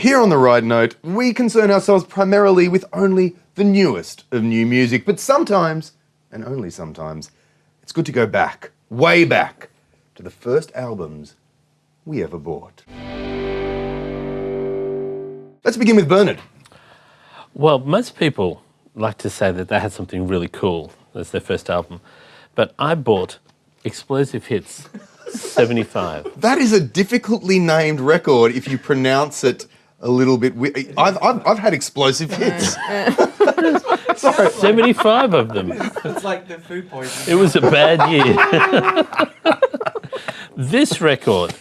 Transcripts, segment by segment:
Here on The Right Note, we concern ourselves primarily with only the newest of new music, but sometimes, and only sometimes, it's good to go back, way back, to the first albums we ever bought. Let's begin with Vernon. Well, most people like to say that they had something really cool as their first album, but I bought Explosive Hits 75. That is a difficultly named record if you pronounce it a little bit. I've had explosive hits. Sorry. 75 of them. It's like the food poisoning. It was a bad year. This record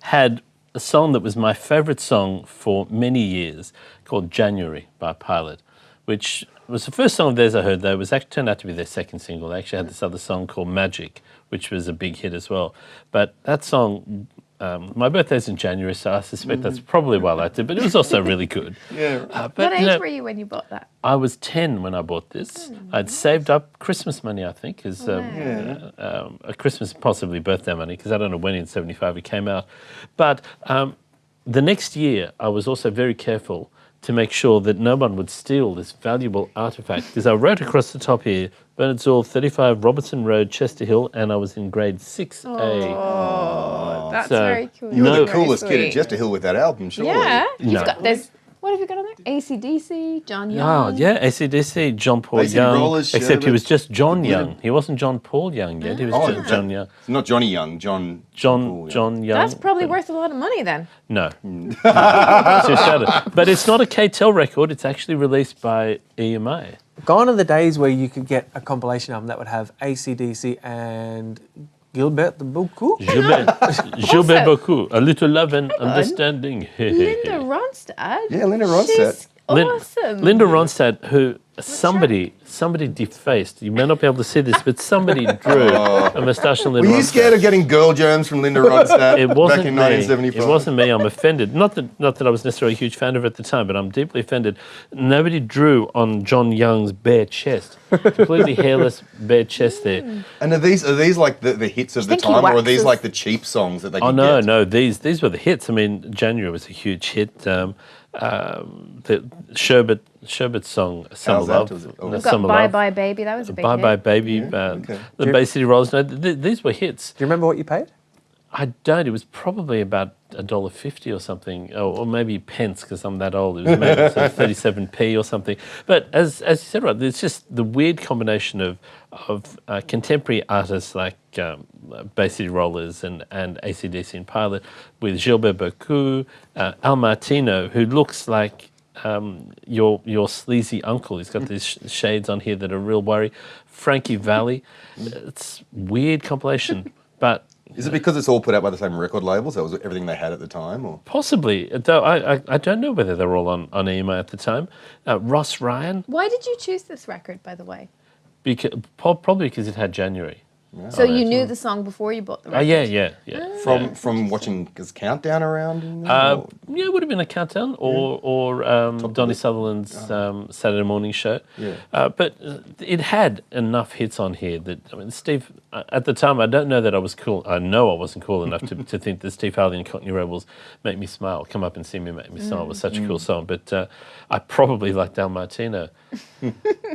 had a song that was my favourite song for many years called January by Pilot, which was the first song of theirs I heard, though. It was actually turned out to be their second single. They actually had this other song called Magic, which was a big hit as well. But that song, my birthday's in January, so I suspect that's probably why I liked it, but it was also really good. Yeah. What age were you when you bought that? I was 10 when I bought this. I'd saved up Christmas money, I think, as a Christmas, possibly birthday money, because I don't know when in 75 it came out. But the next year, I was also very careful to make sure that no one would steal this valuable artefact, because I wrote across the top here, Bernard Zoll, 35 Robertson Road, Chester Hill, and I was in grade 6A. Oh, that's So, very cool. You were the Very coolest kid at sweet. Chester Hill with that album, surely. Yeah. No. What have you got on there? AC/DC, John Young. Oh, yeah, AC/DC, John Paul Basic Young, Rollers, except he Sherbet, was just John the Young. He wasn't John Paul Young yet, he was just John Young. It's not Johnny Young, John John Young. That's probably worth a lot of money then. No. It's just shattered. But it's not a K-Tel record, it's actually released by EMA. Gone are the days where you could get a compilation album that would have AC/DC and Gilbert the Beaucoup. Gilbert Beaucoup, A Little Love and Understanding. Linda Ronstadt. Yeah, Linda Ronstadt. She's awesome. Linda Ronstadt, who somebody defaced. You may not be able to see this, but somebody drew a moustache on Linda Ronstadt. Were you scared of getting girl germs from Linda Ronstadt It wasn't back in me. 1975? It wasn't me. I'm offended. Not that I was necessarily a huge fan of it at the time, but I'm deeply offended. Nobody drew on John Young's bare chest. Completely hairless bare chest there. And are these like the hits of the think he time, or are these waxes? like the cheap songs that they Oh could no, get? no. These were the hits. I mean, January was a huge hit. The Sherbet song, Summer How's that? Love. Was it- oh. We've got Summer Bye Love. Bye Baby. That was a big Bye hit. Bye Baby. okay. The Bay City Rollers. No, these were hits. Do you remember what you paid? I don't. It was probably about $1.50 or something, or maybe pence because I'm that old. It was maybe sort of 37p or something. But as you said, right, it's just the weird combination of contemporary artists like Bay City Rollers and AC/DC and Pilot with Gilbert Beaucoup, Al Martino, who looks like your sleazy uncle. He's got these shades on here that are a real worry. Frankie Valli. It's weird compilation, but. Is it because it's all put out by the same record labels? That was everything they had at the time, or? Possibly, though I don't know whether they were all on EMA at the time. Ross Ryan, Why did you choose this record, by the way? probably because it had January. So you knew the song before you bought the Oh record? yeah. From watching his Countdown around? Yeah, it would have been a countdown or Donny Sutherland's Saturday morning show. Yeah. But it had enough hits on here that, I mean, Steve, at the time, I don't know that I was cool. I know I wasn't cool enough to think that Steve Harley and Cockney Rebels Make Me Smile, Come Up and See Me, Make Me Smile was such a cool song. But I probably liked Al Martino.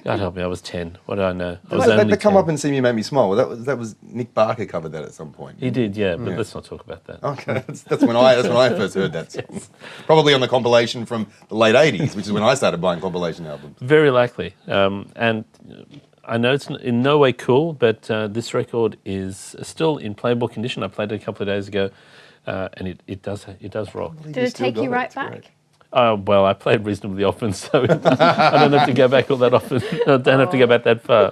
God help me, I was 10. What do I know? I was only They Come 10. Up and See Me Make Me Smile. Well, that was Nick Barker covered that at some point. He did, yeah, but let's not talk about that. Okay, that's when I first heard that song. Yes. Probably on the compilation from the late '80s, which is when I started buying compilation albums. Very likely. And I know it's in no way cool, but this record is still in playable condition. I played it a couple of days ago, and it does rock. Did it take you right back? Well, I played reasonably often, so I don't have to go back all that often. I don't have to go back that far.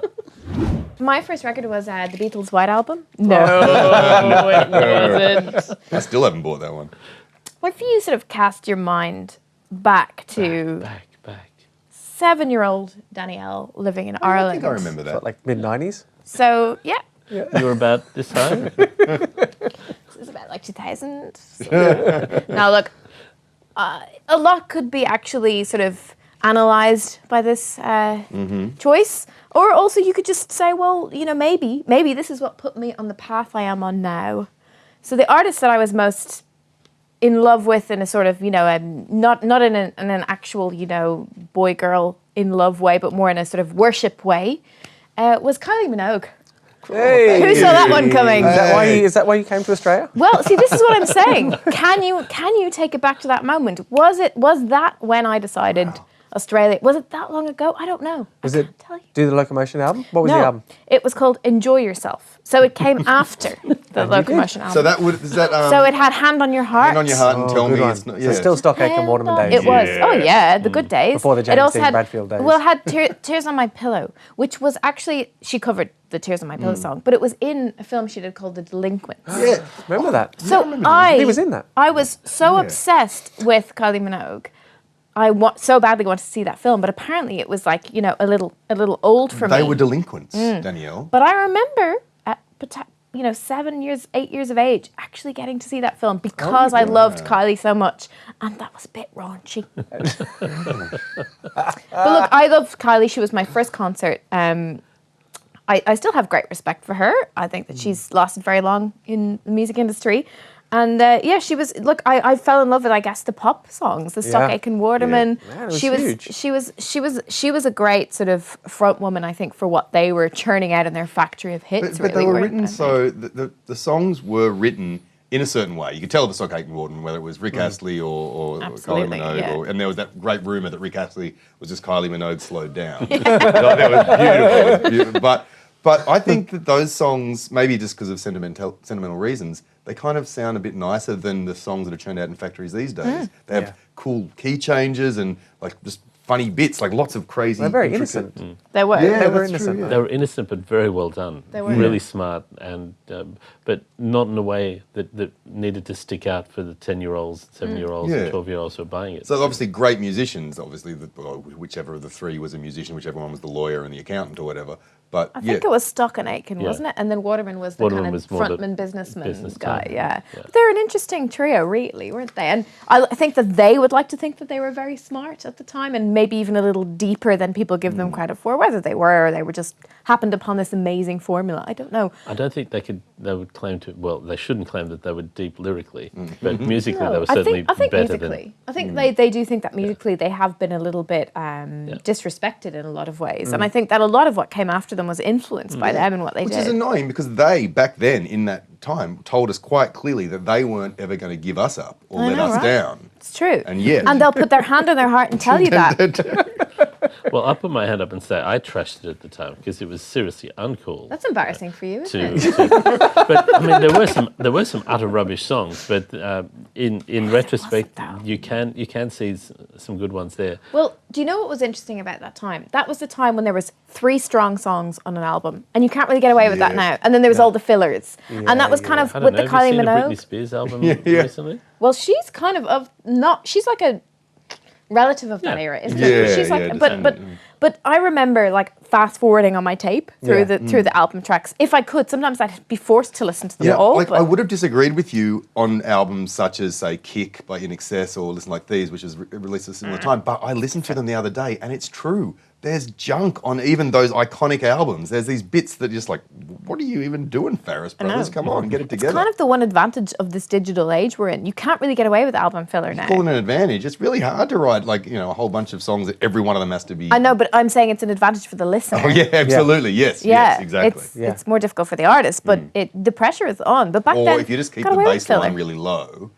My first record was the Beatles' White Album. No, it wasn't. I still haven't bought that one. What if you sort of cast your mind back to Back. 7-year-old Danielle living in I Ireland? think I remember that. What, like mid-90s? So, yeah, You were about this time? it was about like 2000. Now, look, a lot could be actually sort of analysed by this choice. Or also you could just say, well, you know, maybe this is what put me on the path I am on now. So the artist that I was most in love with in a sort of, not in an actual, boy girl in love way, but more in a sort of worship way, was Kylie Minogue. Hey. Who saw that one coming? Is that why you came to Australia? Well, see, this is what I'm saying. Can you take it back to that moment? Was that when I decided Australia? Was it that long ago? I don't know. Was I it can't tell you. Do the Locomotion album? What was No, the album? it was called Enjoy Yourself. So it came after the Locomotion album. So that would is that So it had Hand on Your Heart. Hand on Your Heart and Tell good Me one. it's not. So still Stockacre and Waterman days. It was. Oh yeah, the good days. Before the It James also Dean had Bradfield days. Well, it had Tears on My Pillow, which was actually she covered the Tears on My Pillow song, but it was in a film she did called The Delinquents. Yeah. Remember that? So He was in that. I was so obsessed with Kylie Minogue. I so badly wanted to see that film, but apparently it was like a little old for me. They were delinquents, Danielle. But I remember at 7 years, 8 years of age, actually getting to see that film because I loved Kylie so much, and that was a bit raunchy. But look, I loved Kylie. She was my first concert. I still have great respect for her. I think that she's lasted very long in the music industry. And she was. Look, I fell in love with, I guess, the pop songs, the Stockacre and Waterman. Yeah, it was huge. She was a great sort of front woman, I think, for what they were churning out in their factory of hits. But they were written so the songs were written in a certain way. You could tell the Stockacre and Waterman, whether it was Rick Astley or Kylie Minogue, yeah. and there was that great rumor that Rick Astley was just Kylie Minogue slowed down. That was beautiful. But I think that those songs, maybe just because of sentimental reasons, they kind of sound a bit nicer than the songs that are churned out in factories these days. They have cool key changes and like just funny bits, like lots of crazy. They're very intricate- innocent. They were. Yeah, They were that's innocent. true, yeah. They were innocent but very well done. They were. Really smart, and but not in a way that needed to stick out for the 10-year-olds, 7-year-olds, Yeah. and 12-year-olds who were buying it. So obviously great musicians, obviously whichever of the three was a musician, whichever one was the lawyer and the accountant or whatever. But I think it was Stockacre, wasn't it? And then Waterman was the Waterman kind was of more the frontman businessman business guy. type, Yeah. yeah. But they're an interesting trio, really, weren't they? And I think that they would like to think that they were very smart at the time, and maybe even a little deeper than people give them credit for. Whether they were or they were just happened upon this amazing formula, I don't know. I don't think they would claim to. Well, they shouldn't claim that they were deep lyrically, but musically they were I certainly think better musically. than. I think they do think that musically they have been a little bit disrespected in a lot of ways, and I think that a lot of what came after them was influenced by them and what they Which did. is annoying because they, back then, in that time, told us quite clearly that they weren't ever going to give us up or I let know, us right? down. It's true. And yet- And they'll put their hand on their heart and tell you that. Well, I'll put my hand up and say I trashed it at the time because it was seriously uncool. That's embarrassing for you, isn't it? But I mean, there were some utter rubbish songs, but in retrospect, though. you can see some good ones there. Well, do you know what was interesting about that time? That was the time when there was 3 strong songs on an album, and you can't really get away with that Yeah. now. And then there was all the fillers, and that was kind of I don't with know. the Have you Kylie seen a Britney Minogue. Spears album Yeah. recently? Well, she's kind of not. She's like a relative of that Yeah. era, isn't Yeah, it? She's like, yeah, but I remember like fast forwarding on my tape through the album tracks. If I could, sometimes I'd be forced to listen to them Yeah, all. like but I would have disagreed with you on albums such as, say, Kick by In Excess or Listen Like These, which was released at a similar time, but I listened to them the other day and it's true. There's junk on even those iconic albums. There's these bits that just like, what are you even doing, Ferris Brothers? know. Come on, get it together. It's kind of the one advantage of this digital age we're in. You can't really get away with album filler now. Call it an advantage. It's really hard to write a whole bunch of songs that every one of them has to be. I know, but I'm saying it's an advantage for the listener. Oh yeah, absolutely. Yes, Yeah, yes, exactly. It's more difficult for the artist, but the pressure is on. But back Or then, if you just keep got the away with bass filler. line really low,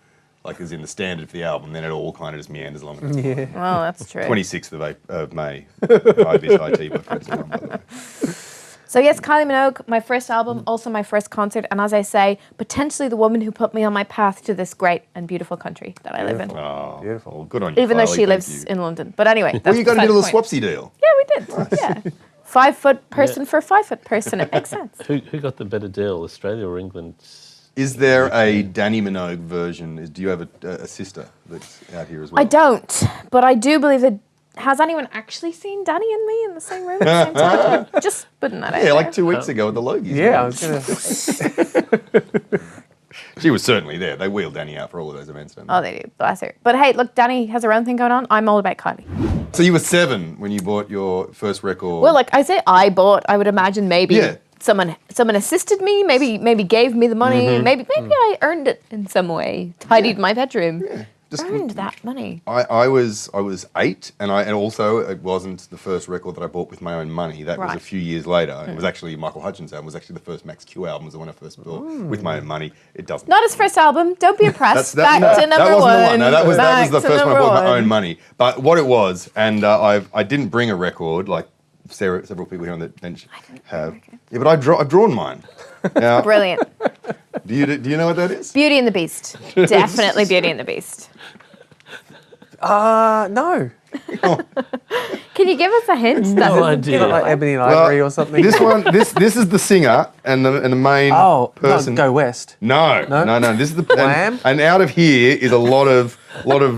like as in the standard for the album, then it all kind of just meanders along. Yeah. Well, that's true. 26th of May, IBIT by Fred Swan, by the way. So yes, Kylie Minogue, my first album, also my first concert, and as I say, potentially the woman who put me on my path to this great and beautiful country that I live in. Oh, Beautiful. well, good on you. Even though Kylie, she thank lives you. in London. But anyway, that's Well, you got to beside do a the little point. swapsy deal. Yeah, we did. Yeah. 5 foot person for a 5 foot person. It makes sense. Who got the better deal, Australia or England? Is there a Danny Minogue version? Do you have a sister that's out here as well? I don't, but I do believe that. Has anyone actually seen Danny and me in the same room at the same time? Just putting that out Yeah, like there. 2 weeks ago at the Logies. Yeah, I was going to. She was certainly there. They wheeled Danny out for all of those events, don't they? Oh, they do. Bless her. But hey, look, Danny has her own thing going on. I'm all about Kylie. So you were 7 when you bought your first record. Well, like I say, I would imagine maybe Yeah. someone assisted me, maybe gave me the money, maybe I earned it in some way, tidied my bedroom. Yeah. Just Earned that money. I was 8, and also it wasn't the first record that I bought with my own money. That was a Right. few years later. It was actually Michael Hutchins' album. It was actually the first Max Q album. Was the one I first bought with my own money. It doesn't. Not his first album. Don't be impressed. Back to number that wasn't one. the one. No, that was Back the to first one I number bought with my one. own money. But what it was, and I didn't bring a record like several people here on the bench have. Yeah, but I've drawn mine. Now, Brilliant. do you know what that is? Beauty and the Beast. Definitely Beauty and the Beast. No. Can you give us a hint? No idea. Like Ebony and Ivory or something. This one, this is the singer and the main Oh, person. no, Go West. No. This is the Wham? and out of here is a lot of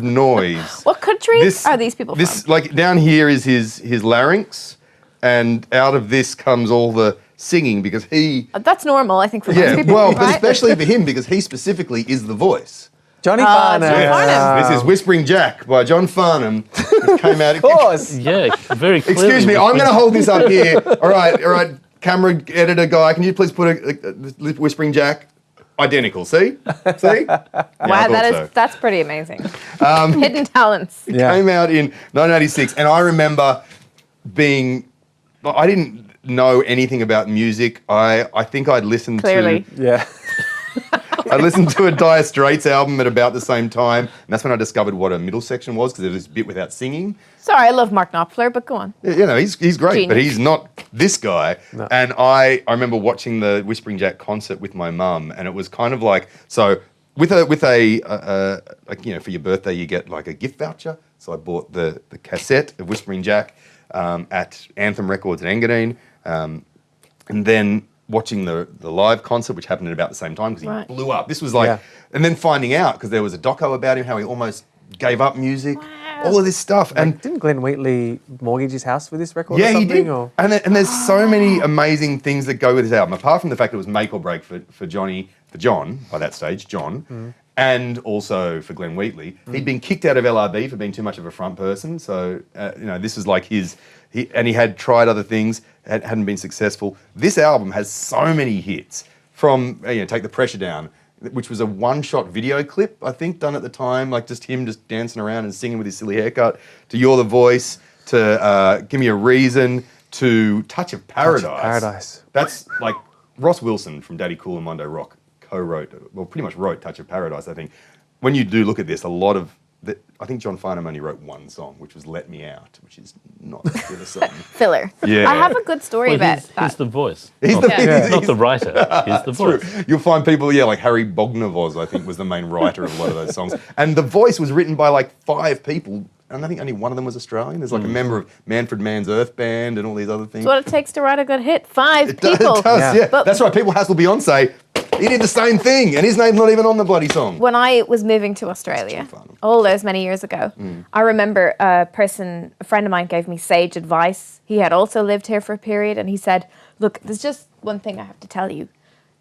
noise. What countries are these people This from? like down here is his larynx, and out of this comes all the singing because he. That's normal, I think, for most Yeah, people. well, but right? especially for him because he specifically is the voice. Johnny Farnham. John Farnham. This is Whispering Jack by John Farnham. It came out. Of course. Yeah, very clearly. Excuse me, I'm going to hold this up here. All right, camera editor guy, can you please put a Whispering Jack? Identical, see? See? Yeah, I Wow, thought so. that's pretty amazing. Hidden talents. Yeah. Came out in 1986, and I remember I didn't know anything about music. I think I'd listened Clearly. to... Yeah. I listened to a Dire Straits album at about the same time, and that's when I discovered what a middle section was, because there was this bit without singing. Sorry, I love Mark Knopfler, but go on. You know, he's great, but Genius. he's not this guy. No. And I remember watching the Whispering Jack concert with my mum, and it was kind of like, so with a like, you know, for your birthday you get like a gift voucher. So I bought the cassette of Whispering Jack at Anthem Records in Engadine, and then watching the live concert, which happened at about the same time because he Right. blew up. This was like, Yeah. and then finding out because there was a doco about him, how he almost gave up music, all of this stuff, and. Didn't Glenn Wheatley mortgage his house with this record or Yeah, he something? did. Or? And there's so many amazing things that go with his album, apart from the fact it was make or break for John, by that stage, John, and also for Glenn Wheatley. He'd been kicked out of LRB for being too much of a front person, so, you know, this was like he had tried other things, hadn't been successful. This album has so many hits, from, you know, Take the Pressure Down, which was a one-shot video clip, I think, done at the time, like just him just dancing around and singing with his silly haircut, to You're the Voice, to Give Me a Reason, to Touch of Paradise. Paradise. That's like Ross Wilson from Daddy Cool and Mondo Rock co-wrote, well, pretty much wrote Touch of Paradise, I think. When you do look at this, I think John Farnham only wrote one song, which was Let Me Out, which is not that good a song. Filler. Yeah. I have a good story Well, about he's that. the voice. He's not, the- Yeah. not the writer. He's the voice. You'll find people, like Harry Bognervoz, I think, was the main writer of a lot of those songs. And the voice was written by like 5 people, and I think only one of them was Australian. There's like a member of Manfred Mann's Earth Band and all these other things. It's what it takes to write a good hit. 5 It does, people. yeah. But That's right, people hassle Beyonce. He did the same thing, and his name's not even on the bloody song. when I was moving to Australia, Farnham. all those many years ago, I remember a friend of mine gave me sage advice. He had also lived here for a period, and he said, look, there's just one thing I have to tell you.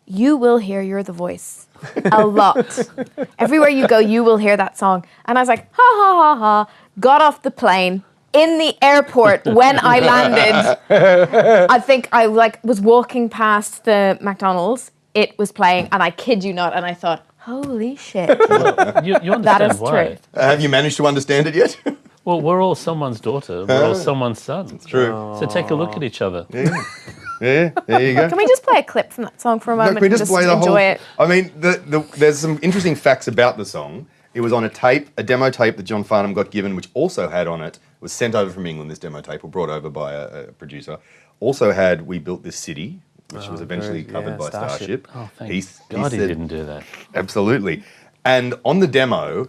You will hear You're the Voice a lot. Everywhere you go, you will hear that song. And I was like, ha, ha, ha, ha. Got off the plane. In the airport when I landed, I think I was walking past the McDonald's. It was playing, and I kid you not, and I thought, holy shit. You understand That is why. truth. Have you managed to understand it yet? Well, we're all someone's daughter. We're all someone's son. It's true. So take a look at each other. Yeah, there you go. Can we just play a clip from that song for a moment Can we and just play the enjoy whole? it? I mean, there's some interesting facts about the song. It was on a demo tape that John Farnham got given, which also had on it, was sent over from England, this demo tape, or brought over by a producer. Also had We Built This City, which was eventually very- covered yeah, by Starship. Starship. Oh, thank He God he said- didn't do that. Absolutely. And on the demo,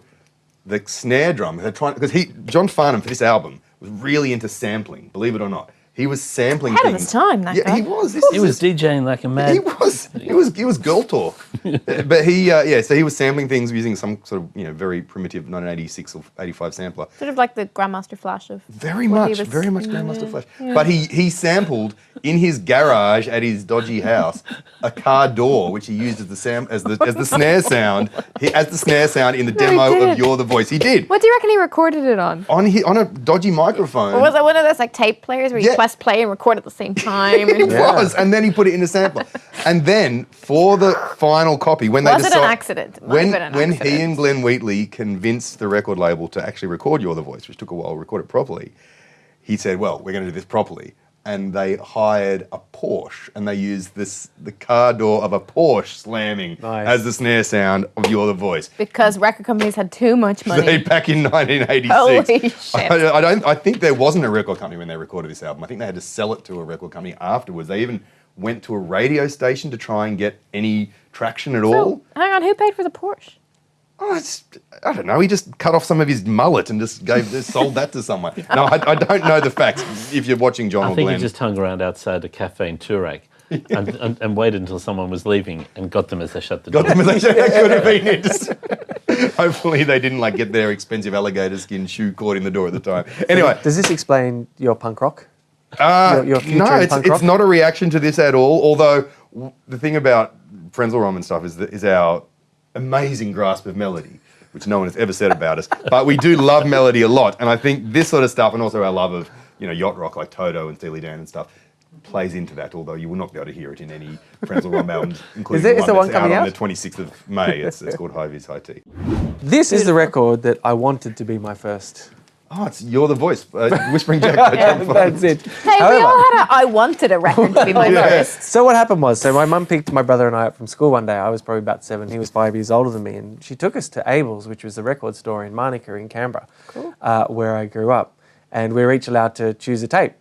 the snare drum, because John Farnham for this album was really into sampling, believe it or not. He was sampling Ahead of things. his time, that yeah, guy. he was. He was DJing like a mad. He was girl talk, but so he was sampling things using some sort of very primitive 1986 or 85 sampler. Sort of like the Grandmaster Flash of Very what he much was- Grandmaster Flash. But he sampled in his garage at his dodgy house a car door, which he used as the snare sound. As the snare sound in the demo did. of You're the Voice. He did What do you reckon he recorded it on? on a dodgy microphone. Or was it one of those like tape players where you Yeah, press play and record at the same time. It was, and then he put it in a sampler. And then for the final copy, when Was they it an accident? It might have been an when he accident. and Glenn Wheatley convinced the record label to actually record "You're the Voice," which took a while to record it properly, he said, "Well, we're going to do this properly." And they hired a Porsche, and they used the car door of a Porsche slamming Nice. as the snare sound of "You're the Voice." Because record companies had too much money. They back in 1986. Holy shit. I think there wasn't a record company when they recorded this album. I think they had to sell it to a record company afterwards. They even went to a radio station to try and get any traction at all. Hang on, who paid for the Porsche? Oh, I don't know. He just cut off some of his mullet and just sold that to someone. No, I don't know the facts. If you're watching John I or think Glenn, he just hung around outside a cafe in Toorak and waited until someone was leaving and got them as they shut the door. got them. That could have been it. Hopefully, they didn't get their expensive alligator skin shoe caught in the door at the time. Anyway, Does this explain your punk rock? Your future no, in punk rock? it's not a reaction to this at all. Although the thing about Frenzal Rom and stuff is our amazing grasp of melody, which no one has ever said about us. But we do love melody a lot, and I think this sort of stuff, and also our love of yacht rock like Toto and Steely Dan and stuff, plays into that. Although you will not be able to hear it in any Frenzal Rom albums, including Is there the one one that's out coming on out? the 26th of May. It's called High Vis High Tea. This is the record that I wanted to be my first. Oh, it's You're the Voice, Whispering Jack. by John Fogerty. That's it. Hey, However- we all had I wanted a record to be my first. So what happened was, my mum picked my brother and I up from school one day. I was probably about 7. He was 5 years older than me, and she took us to Abel's, which was the record store in Manuka in Canberra, where I grew up. And we were each allowed to choose a tape.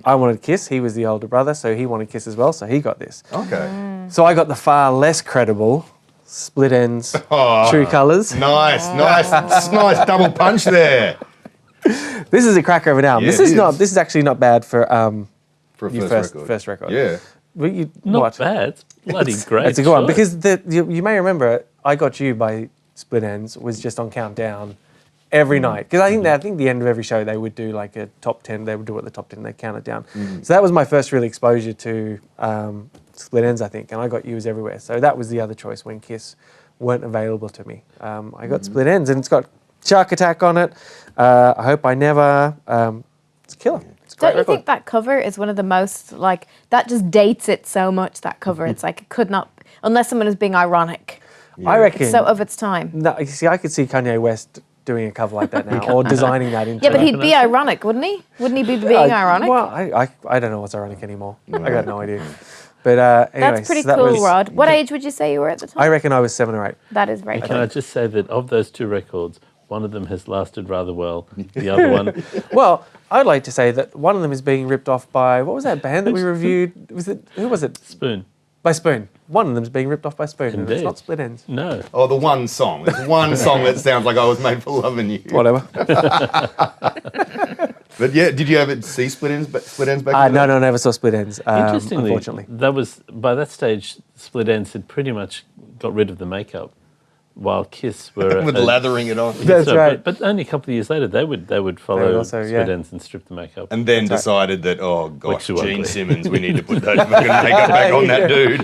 I wanted Kiss. He was the older brother, so he wanted Kiss as well. So he got this. Okay. So I got the far less credible Split Ends, True Colours. Nice double punch there. This is a cracker of an album. Yeah, this it is is. not. This is actually not bad for For a your first record. Yeah. But you, Not what? bad. It's bloody great. It's a good one choice. because you may remember I Got You by Split Ends was just on Countdown every night because I think the end of every show they would do like a top 10. They would do it the top 10. They count it down. So that was my first real exposure to Split Ends, I think, and I Got You was everywhere. So that was the other choice when Kiss weren't available to me. I got Split Ends and it's got Shark Attack on it. I Hope I Never. It's a killer. It's a great Don't you record. think that cover is one of the most, that just dates it so much, that cover? It's like it could not, unless someone is being ironic. I reckon. It's so of its time. No, you see, I could see Kanye West doing a cover like that now, or designing that into. Yeah, but he'd be ironic, wouldn't he? Wouldn't he be being ironic? Well, I don't know what's ironic anymore. I got no idea. But anyway, That's pretty so that cool, was- Rod. What age would you say you were at the time? I reckon I was 7 or 8. That is very Can cool. I just say that of those two records, one of them has lasted rather well. The other one, Well, I'd like to say that one of them is being ripped off by what was that band that we reviewed? Who was it? Spoon. By Spoon. One of them's being ripped off by Spoon, and it's Indeed. not Split Ends. No. Oh, the one song. There's one song that sounds like I was made for loving you. Whatever. But yeah, did you ever see Split Ends back in the No, day? never saw Split Ends. Interestingly, unfortunately. that was by that stage, Split Ends had pretty much got rid of the makeup, while Kiss were With lathering it on. That's right. But only a couple of years later, they would follow also, Split yeah. Ends and strip the makeup. And then decided that, oh gosh, too Gene ugly. Simmons, we need to put that fucking makeup back on that dude.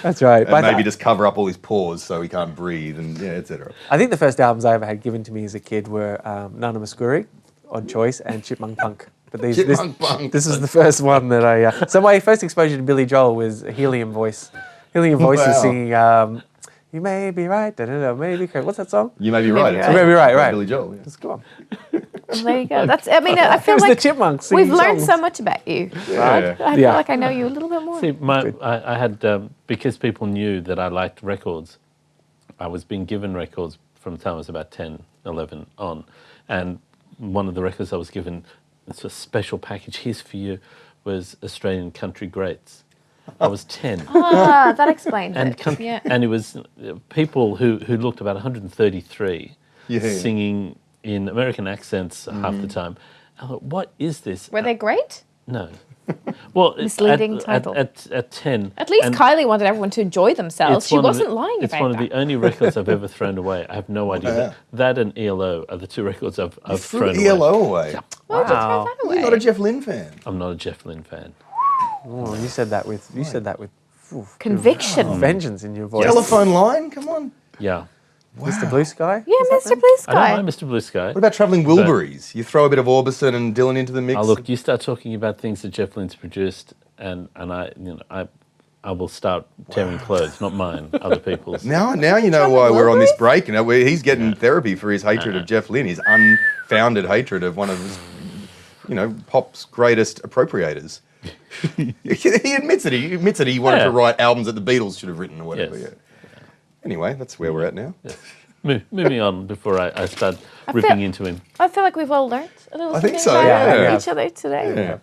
That's right. And But maybe just cover up all his pores so he can't breathe and etc. I think the first albums I ever had given to me as a kid were Nana Muscuri, Odd Choice, and Chipmunk Punk. But Chipmunk Punk. This is the first one that I. So my first exposure to Billy Joel was Helium Voice. Helium Voice Wow. is singing "You May Be Right," maybe correct. What's that song? You may be right. Maybe it's right. You May Be Right, right. Billy Joel. Yeah. Let's go on. There you go. That's. I mean, I It feel was like the Chipmunks. we've singing learned songs. so much about you. Yeah. I feel Yeah. like I know you a little bit more. See, I had because people knew that I liked records. I was being given records from the time I was about 10, 11 on, and one of the records I was given, it's a special package. Here's for you, was Australian Country Greats. I was 10. That explains And, it. Yeah. and it was people who looked about 133 Yeah. singing in American accents half the time. I thought, what is this? Were they great? No. Well, Misleading title. At 10. At least and Kylie wanted everyone to enjoy themselves. it's She one of wasn't the- lying It's about one of that. the only records I've ever thrown away. I have no idea. Yeah. That and ELO are the two records I've Threw thrown away. ELO away. Why would you Wow. throw that away? You're not a Jeff Lynne fan. I'm not a Jeff Lynne fan. Oh, you said that with Conviction. vengeance in your voice. Telephone line? Come on. Yeah. Mr. Blue Sky. Yeah, Mr. Blue I don't Sky. mind Mr. Blue Sky. What about Travelling Wilburys? You throw a bit of Orbison and Dylan into the mix. Oh, look, you start talking about things that Jeff Lynne's produced, and I will start tearing clothes, not mine, other people's. Now you know why we're on this break. You know, where he's getting therapy for his hatred of Jeff Lynne, his unfounded hatred of one of his, pop's greatest appropriators. He admits it. He admits that he wanted to write albums that the Beatles should have written or whatever. Yes. Yeah. Anyway, that's where we're at now. Yes. Moving on before I start ripping into him. I feel like we've all learnt a little I think something so, about yeah. each other today. Yeah.